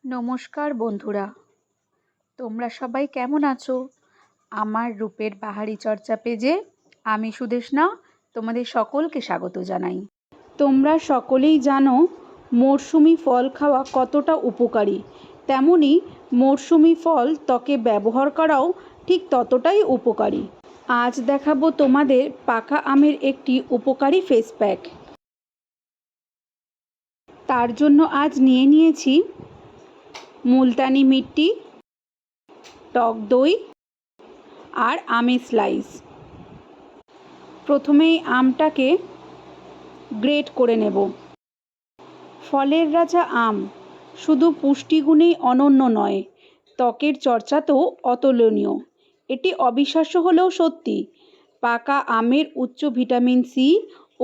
নমস্কার বন্ধুরা, তোমরা সবাই কেমন আছো? আমার রূপের বাহারি চর্চা পেজে আমি সুদেষ্ণা তোমাদের সকলকে স্বাগত জানাই। তোমরা সকলেই জানো মরশুমি ফল খাওয়া কতটা উপকারী, তেমনি মরশুমি ফল ত্বকে ব্যবহার করাও ঠিক ততটাই উপকারী। আজ দেখাবো তোমাদের পাকা আমের একটি উপকারী ফেস প্যাক। তার জন্য আজ নিয়ে নিয়েছি মুলতানি মিট্টি, টক দই আর আমের স্লাইস। প্রথমেই আমটাকে গ্রেট করে নেব। ফলের রাজা আম শুধু পুষ্টিগুণেই অনন্য নয়, ত্বকের চর্চাতেও অতুলনীয়। এটি অবিশ্বাস্য হলেও সত্যি। পাকা আমের উচ্চ ভিটামিন সি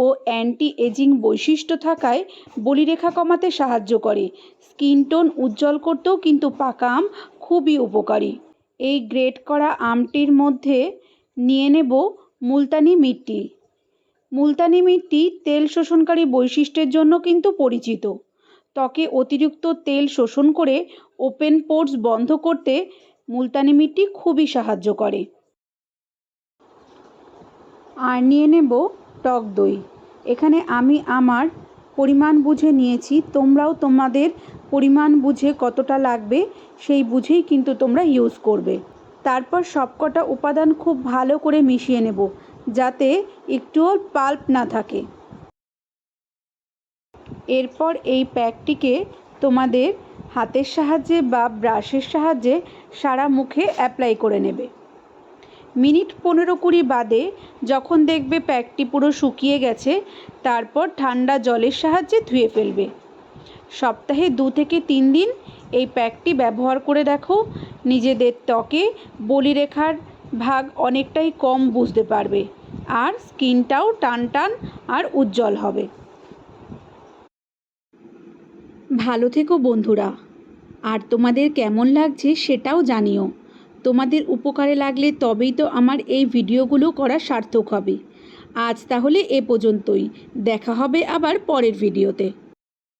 ও অ্যান্টি এজিং বৈশিষ্ট্য থাকায় বলিরেখা কমাতে সাহায্য করে। স্কিন টোন উজ্জ্বল করতেও কিন্তু পাকা আম খুবই উপকারী। এই গ্রেট করা আমটির মধ্যে নিয়ে নেব মুলতানি মিট্টি। মুলতানি মিট্টি তেল শোষণকারী বৈশিষ্ট্যের জন্য কিন্তু পরিচিত। ত্বকে অতিরিক্ত তেল শোষণ করে ওপেন পোরস বন্ধ করতে মুলতানি মিট্টি খুবই সাহায্য করে। আর নিয়ে নেব টক দই। এখানে আমি আমার পরিমাণ বুঝে নিয়েছি, তোমরাও তোমাদের পরিমাণ বুঝে কতটা লাগবে সেই বুঝেই কিন্তু তোমরা ইউজ করবে। তারপর সবকটা উপাদান খুব ভালো করে মিশিয়ে নেব, যাতে একটুও পাল্প না থাকে। এরপর এই প্যাকটিকে তোমাদের হাতের সাহায্যে বা ব্রাশের সাহায্যে সারা মুখে অ্যাপ্লাই করে নেবে। মিনিট 15-20 বাদে যখন দেখবে প্যাকটি পুরো শুকিয়ে গেছে, তারপর ঠান্ডা জলের সাহায্যে ধুয়ে ফেলবে। সপ্তাহে 2 থেকে 3 দিন এই প্যাকটি ব্যবহার করে দেখো, নিজেদের ত্বকে বলিরেখার ভাগ অনেকটাই কম বুঝতে পারবে, আর স্কিনটাও টান টান আর উজ্জ্বল হবে। ভালো থেকো বন্ধুরা, আর তোমাদের কেমন লাগছে সেটাও জানিও। তোমাদের উপকারে লাগলে তবেই তো আমার এই ভিডিওগুলো করা সার্থক হবে। আজ তাহলে এ পর্যন্তই, দেখা হবে আবার পরের ভিডিওতে।